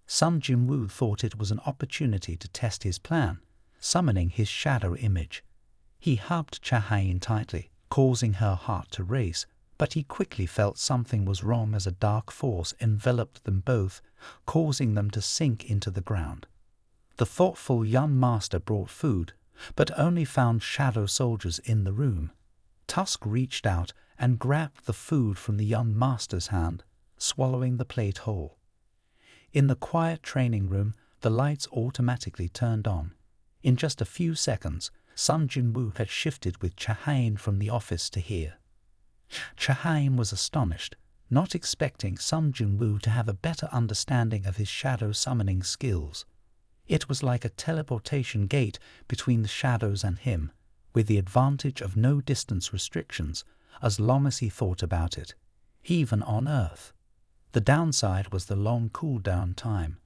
Sung Jin Woo thought it was an opportunity to test his plan, summoning his shadow image. He hugged Cha-hain tightly, causing her heart to race, but he quickly felt something was wrong as a dark force enveloped them both, causing them to sink into the ground. The thoughtful young master brought food, but only found shadow soldiers in the room. Tusk reached out and grabbed the food from the young master's hand, swallowing the plate whole. In the quiet training room, the lights automatically turned on. In just a few seconds, Sung Jin Woo had shifted with Cha-hain from the office to here. Cha-hain was astonished, not expecting Sung Jin Woo to have a better understanding of his shadow summoning skills. It was like a teleportation gate between the shadows and him, with the advantage of no distance restrictions, as long as he thought about it, even on Earth. The downside was the long cool-down time.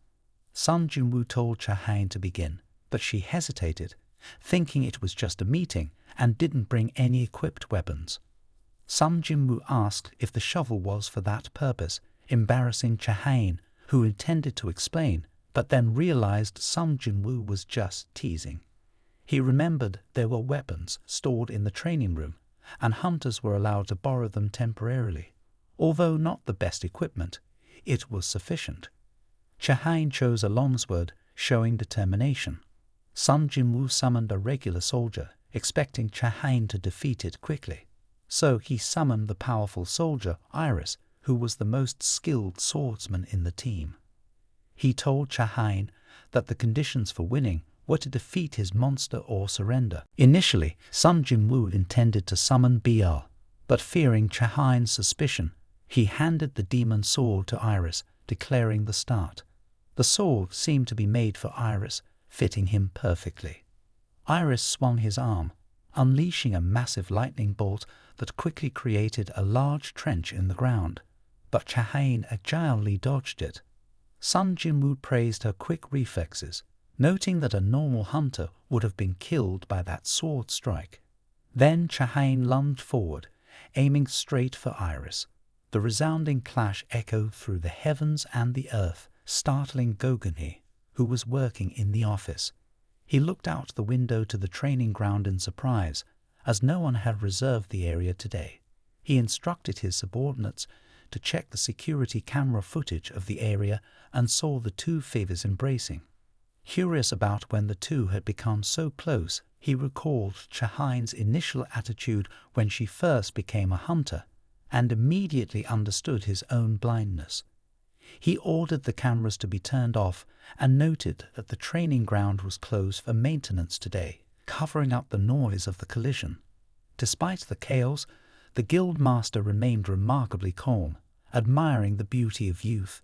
Sung Jin Woo told Cha-hain to begin, but she hesitated, thinking it was just a meeting and didn't bring any equipped weapons. Sung Jin Woo asked if the shovel was for that purpose, embarrassing Cha-hain, who intended to explain, but then realized Sung Jin Woo was just teasing. He remembered there were weapons stored in the training room, and hunters were allowed to borrow them temporarily. Although not the best equipment, it was sufficient. Cha-hain chose a longsword, showing determination. Sung Jin Woo summoned a regular soldier, expecting Cha-hain to defeat it quickly. So he summoned the powerful soldier, Iris, who was the most skilled swordsman in the team. He told Cha-hain that the conditions for winning were to defeat his monster or surrender. Initially, Sung Jin Woo intended to summon BR, But fearing Chahain's suspicion, he handed the demon sword to Iris, declaring the start. The sword seemed to be made for Iris, fitting him perfectly. Iris swung his arm, unleashing a massive lightning bolt that quickly created a large trench in the ground, but Chahain agilely dodged it. Sung Jin Woo praised her quick reflexes, noting that a normal hunter would have been killed by that sword strike. Then Chahain lunged forward, aiming straight for Iris. The resounding clash echoed through the heavens and the earth, startling Gogani, who was working in the office. He looked out the window to the training ground in surprise, as no one had reserved the area today. He instructed his subordinates to check the security camera footage of the area and saw the two figures embracing. Curious about when the two had become so close, he recalled Chahain's initial attitude when she first became a hunter, and immediately understood his own blindness. He ordered the cameras to be turned off and noted that the training ground was closed for maintenance today, covering up the noise of the collision. Despite the chaos, the guild master remained remarkably calm, admiring the beauty of youth.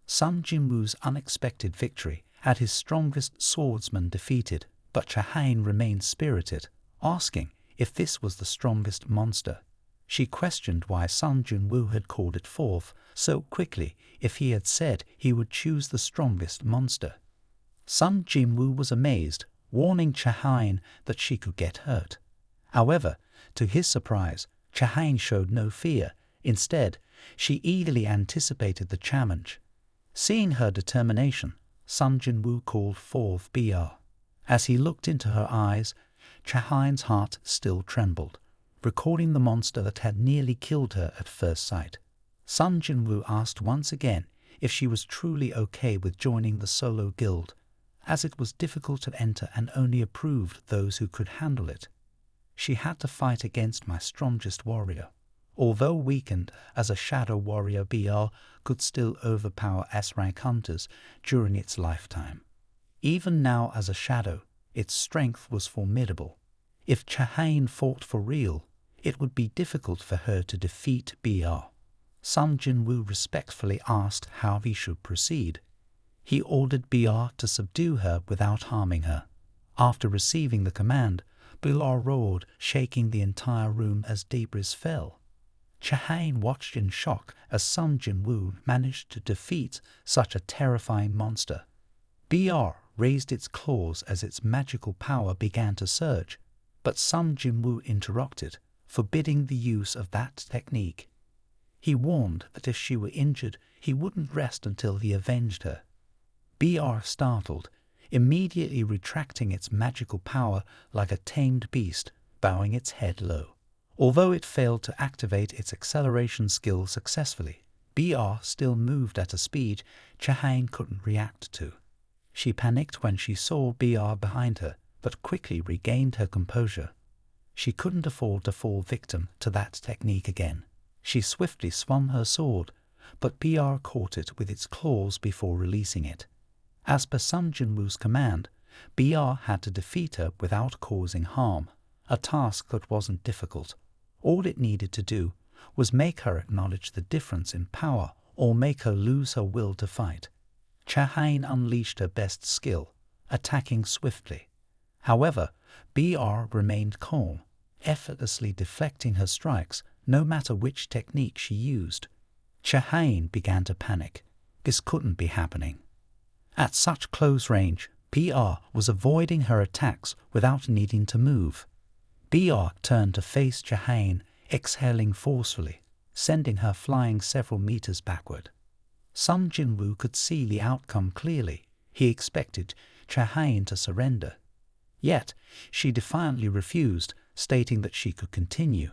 Sung Jin Woo's unexpected victory had his strongest swordsman defeated, but Chahain remained spirited, asking if this was the strongest monster. She questioned why Sung Jin Woo had called it forth so quickly if he had said he would choose the strongest monster. Sung Jin Woo was amazed, warning Chahain that she could get hurt. However, to his surprise, Chahain showed no fear. Instead, she eagerly anticipated the challenge. Seeing her determination, Sung Jin Woo called forth BR. As he looked into her eyes, Chahain's heart still trembled, recalling the monster that had nearly killed her at first sight. Sung Jin Woo asked once again if she was truly okay with joining the solo guild, as it was difficult to enter and only approved those who could handle it. She had to fight against my strongest warrior. Although weakened as a shadow warrior, BR could still overpower S-rank hunters during its lifetime. Even now as a shadow, its strength was formidable. If Chahain fought for real, it would be difficult for her to defeat BR. Sung Jin Woo respectfully asked how he should proceed. He ordered BR to subdue her without harming her. After receiving the command, BR roared, shaking the entire room as debris fell. Chahain watched in shock as Sung Jin Woo managed to defeat such a terrifying monster. BR raised its claws as its magical power began to surge, but Sung Jin Woo interrupted, forbidding the use of that technique. He warned that if she were injured, he wouldn't rest until he avenged her. BR, startled, immediately retracting its magical power like a tamed beast, bowing its head low. Although it failed to activate its acceleration skill successfully, BR still moved at a speed Chahain couldn't react to. She panicked when she saw BR behind her, but quickly regained her composure. She couldn't afford to fall victim to that technique again. She swiftly swung her sword, but BR caught it with its claws before releasing it. As per Sung Jin Woo's command, BR had to defeat her without causing harm, a task that wasn't difficult. All it needed to do was make her acknowledge the difference in power or make her lose her will to fight. Chahain unleashed her best skill, attacking swiftly. However, BR remained calm, effortlessly deflecting her strikes no matter which technique she used. Chahain began to panic. This couldn't be happening. At such close range, BR was avoiding her attacks without needing to move. BR turned to face Chahain, exhaling forcefully, sending her flying several meters backward. Sung Jin Woo could see the outcome clearly. He expected Chahain to surrender. Yet, she defiantly refused, stating that she could continue.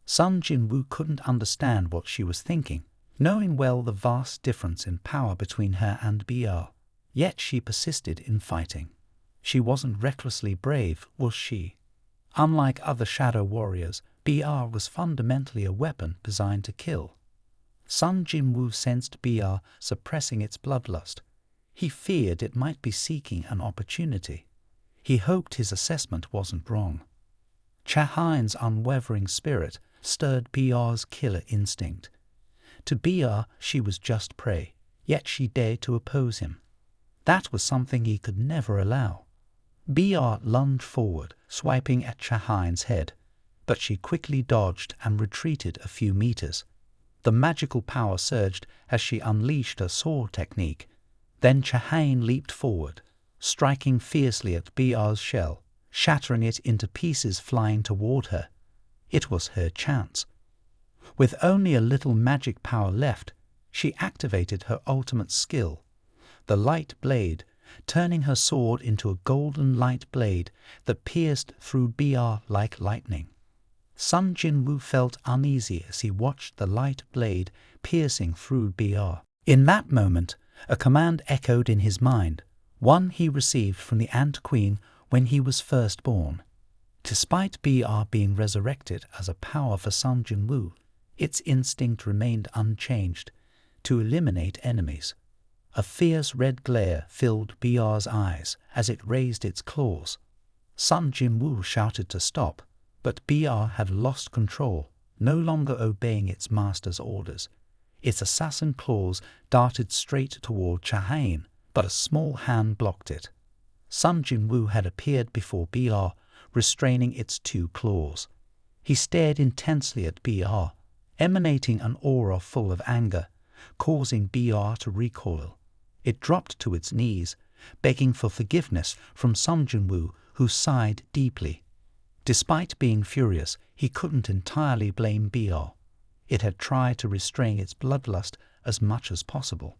Sung Jin Woo couldn't understand what she was thinking, knowing well the vast difference in power between her and BR. Yet she persisted in fighting. She wasn't recklessly brave, was she? Unlike other shadow warriors, BR was fundamentally a weapon designed to kill. Sung Jin Woo sensed BR suppressing its bloodlust. He feared it might be seeking an opportunity. He hoped his assessment wasn't wrong. Cha-Hain's unwavering spirit stirred Bia's killer instinct. To Bia, she was just prey, yet she dared to oppose him. That was something he could never allow. Bia lunged forward, swiping at Cha-Hain's head, but she quickly dodged and retreated a few meters. The magical power surged as she unleashed her sword technique. Then Cha-Hain leaped forward, striking fiercely at Bia's shell, shattering it into pieces flying toward her. It was her chance. With only a little magic power left, she activated her ultimate skill, the light blade, turning her sword into a golden light blade that pierced through Bia like lightning. Sung Jin Woo felt uneasy as he watched the light blade piercing through Bia. In that moment, a command echoed in his mind, one he received from the Ant Queen when he was first born. Despite Bia being resurrected as a power for Sung Jin Woo, its instinct remained unchanged, to eliminate enemies. A fierce red glare filled Bia's eyes as it raised its claws. Sung Jin Woo shouted to stop, but Bia had lost control, no longer obeying its master's orders. Its assassin claws darted straight toward Cha-Hain, but a small hand blocked it. Sung Jin Woo had appeared before Bia, restraining its two claws. He stared intensely at Bia, emanating an aura full of anger, causing Bia to recoil. It dropped to its knees, begging for forgiveness from Sung Jin Woo, who sighed deeply. Despite being furious, he couldn't entirely blame Bia. It had tried to restrain its bloodlust as much as possible.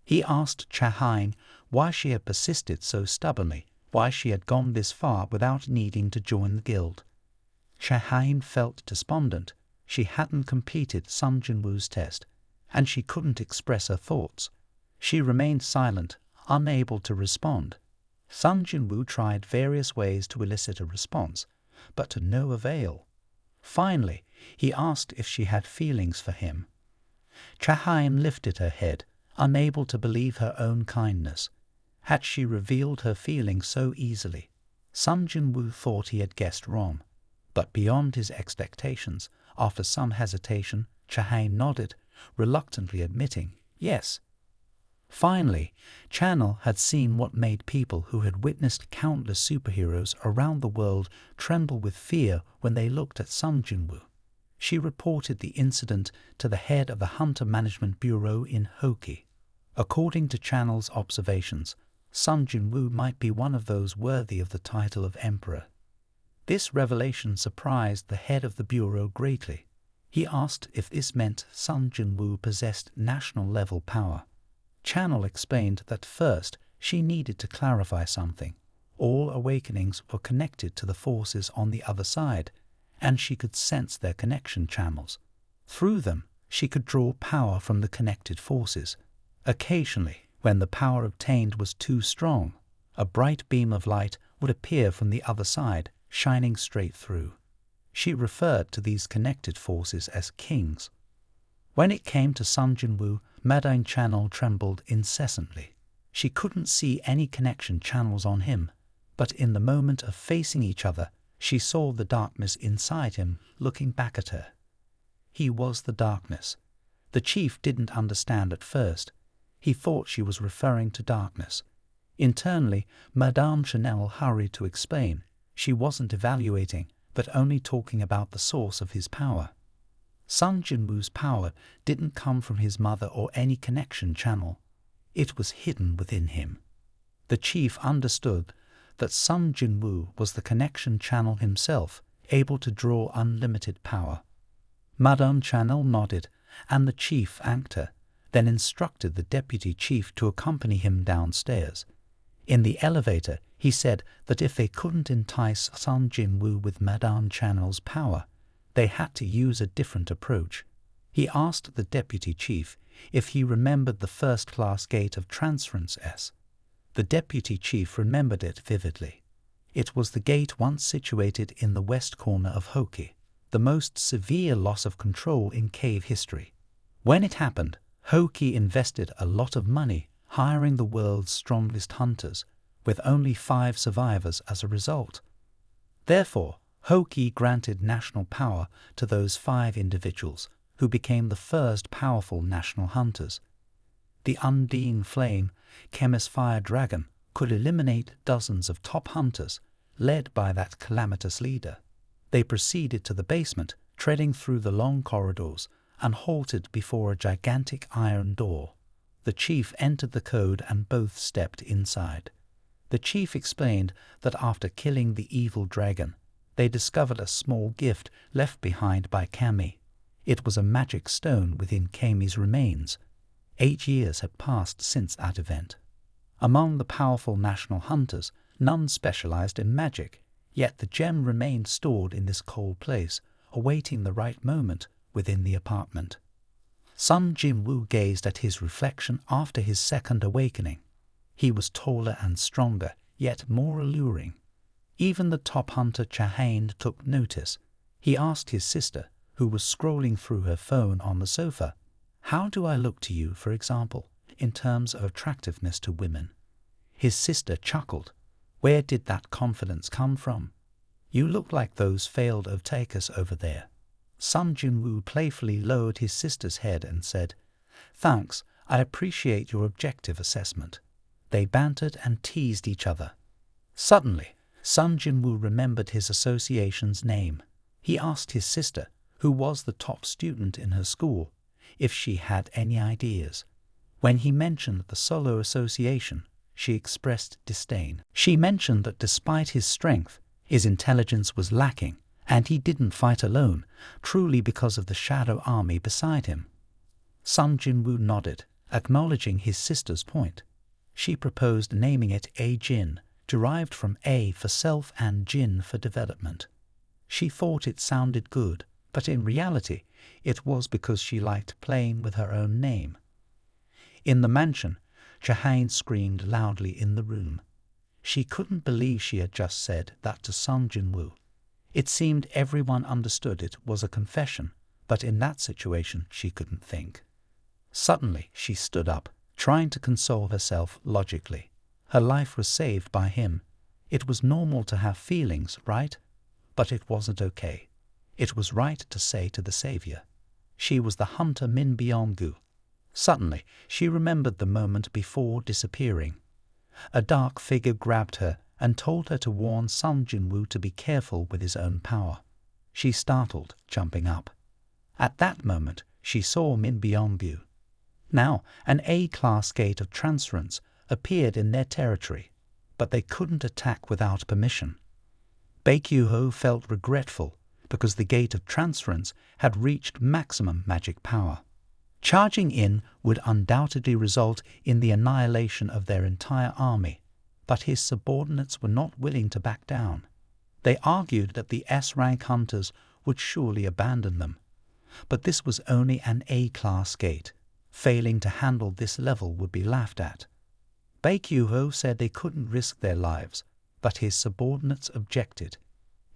He asked Cha-Hain why she had persisted so stubbornly, why she had gone this far without needing to join the guild. Cha-Hain felt despondent. She hadn't completed Sung Jin Woo's test, and she couldn't express her thoughts. She remained silent, unable to respond. Sung Jin Woo tried various ways to elicit a response, but to no avail. Finally, he asked if she had feelings for him. Cha-Hain lifted her head, unable to believe her own kindness. Had she revealed her feelings so easily? Sung Jin Woo thought he had guessed wrong, but beyond his expectations, after some hesitation, Cha-Hain nodded, reluctantly admitting yes. Finally, Channel had seen what made people who had witnessed countless superheroes around the world tremble with fear when they looked at Sung Jin Woo. She reported the incident to the head of the Hunter Management Bureau in Hoki. According to Channel's observations, Sung Jin Woo might be one of those worthy of the title of emperor. This revelation surprised the head of the bureau greatly. He asked if this meant Sung Jin Woo possessed national-level power. Channel explained that first she needed to clarify something. All awakenings were connected to the forces on the other side, and she could sense their connection channels. Through them, she could draw power from the connected forces. Occasionally, when the power obtained was too strong, a bright beam of light would appear from the other side, shining straight through. She referred to these connected forces as kings. When it came to Sung Jin Woo, Madame Channel trembled incessantly. She couldn't see any connection channels on him, but in the moment of facing each other, she saw the darkness inside him looking back at her. He was the darkness. The chief didn't understand at first. He thought she was referring to darkness. Internally, Madame Chanel hurried to explain. She wasn't evaluating, but only talking about the source of his power. Sung Jin Woo's power didn't come from his mother or any connection channel. It was hidden within him. The chief understood that Sung Jin Woo was the connection channel himself, able to draw unlimited power. Madame Chanel nodded, and the chief thanked her, then instructed the deputy chief to accompany him downstairs. In the elevator, he said that if they couldn't entice Sung Jin Woo with Madame Chanel's power, they had to use a different approach. He asked the deputy chief if he remembered the first-class gate of Transference S. The deputy chief remembered it vividly. It was the gate once situated in the west corner of Hoki, the most severe loss of control in cave history. When it happened, Hoki invested a lot of money hiring the world's strongest hunters, with only 5 survivors as a result. Therefore, Hoki granted national power to those 5 individuals who became the first powerful national hunters. The undying flame, Chemist Fire Dragon, could eliminate dozens of top hunters, led by that calamitous leader. They proceeded to the basement, treading through the long corridors, and halted before a gigantic iron door. The chief entered the code and both stepped inside. The chief explained that after killing the evil dragon, they discovered a small gift left behind by Kami. It was a magic stone within Kami's remains. 8 years had passed since that event. Among the powerful national hunters, none specialized in magic, yet the gem remained stored in this cold place, awaiting the right moment within the apartment. Sung Jin Woo gazed at his reflection after his second awakening. He was taller and stronger, yet more alluring. Even the top hunter Chahain took notice. He asked his sister, who was scrolling through her phone on the sofa, "How do I look to you, for example, in terms of attractiveness to women?" His sister chuckled. "Where did that confidence come from? You look like those failed otakus over there." Sung Jin Woo playfully lowered his sister's head and said, "Thanks, I appreciate your objective assessment." They bantered and teased each other. Suddenly, Sung Jin Woo remembered his association's name. He asked his sister, who was the top student in her school, if she had any ideas. When he mentioned the solo association, she expressed disdain. She mentioned that despite his strength, his intelligence was lacking, and he didn't fight alone, truly because of the shadow army beside him. Sung Jin Woo nodded, acknowledging his sister's point. She proposed naming it A-Jin, derived from A for self and Jin for development. She thought it sounded good, but in reality, it was because she liked playing with her own name. In the mansion, Chahain screamed loudly in the room. She couldn't believe she had just said that to Sung Jin Woo. It seemed everyone understood it was a confession, but in that situation she couldn't think. Suddenly she stood up, trying to console herself logically. Her life was saved by him. It was normal to have feelings, right? But it wasn't okay. It was right to say to the savior. She was the hunter Min Byung-gu. Suddenly, she remembered the moment before disappearing. A dark figure grabbed her and told her to warn Sung Jin Woo to be careful with his own power. She startled, jumping up. At that moment, she saw Min Byung-gu. Now, an A-class gate of transference appeared in their territory, but they couldn't attack without permission. Baekhyuho felt regretful because the gate of transference had reached maximum magic power. Charging in would undoubtedly result in the annihilation of their entire army, but his subordinates were not willing to back down. They argued that the S-rank hunters would surely abandon them, but this was only an A-class gate. Failing to handle this level would be laughed at. Baekhyuho said they couldn't risk their lives, but his subordinates objected.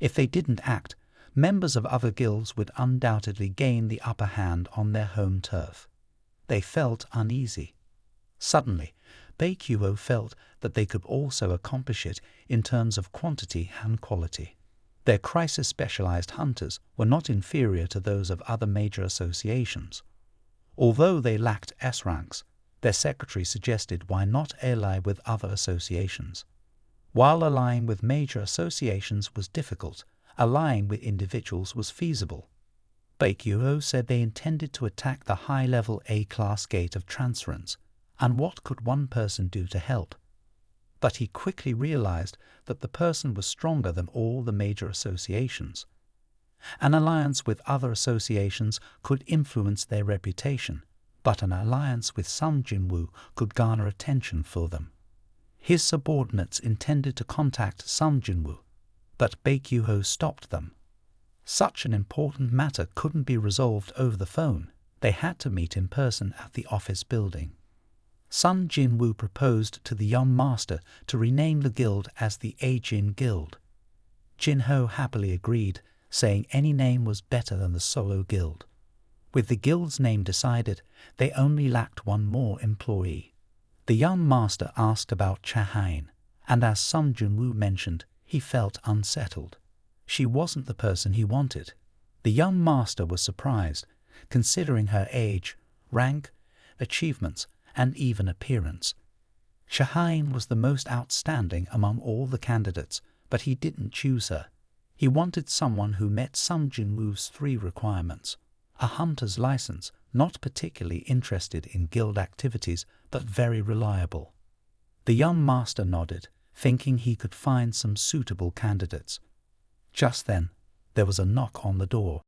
If they didn't act, members of other guilds would undoubtedly gain the upper hand on their home turf. They felt uneasy. Suddenly, Baekhyuho felt that they could also accomplish it in terms of quantity and quality. Their crisis-specialized hunters were not inferior to those of other major associations. Although they lacked S-ranks, their secretary suggested why not ally with other associations. While allying with major associations was difficult, allying with individuals was feasible. Baekhyuho said they intended to attack the high-level A-class gate of transference, and what could one person do to help? But he quickly realized that the person was stronger than all the major associations. An alliance with other associations could influence their reputation, but an alliance with Sung Jin Woo could garner attention for them. His subordinates intended to contact Sung Jin Woo, but Baekhyuho stopped them. Such an important matter couldn't be resolved over the phone. They had to meet in person at the office building. Sung Jin Woo proposed to the young master to rename the guild as the A-Jin Guild. Jin Ho happily agreed, saying any name was better than the solo guild. With the guild's name decided, they only lacked one more employee. The young master asked about Chahain, and as Sung Jin Woo mentioned, he felt unsettled. She wasn't the person he wanted. The young master was surprised, considering her age, rank, achievements, and even appearance. Shahine was the most outstanding among all the candidates, but he didn't choose her. He wanted someone who met Sung Jin Woo's 3 requirements. A hunter's license, not particularly interested in guild activities, but very reliable. The young master nodded, thinking he could find some suitable candidates. Just then, there was a knock on the door.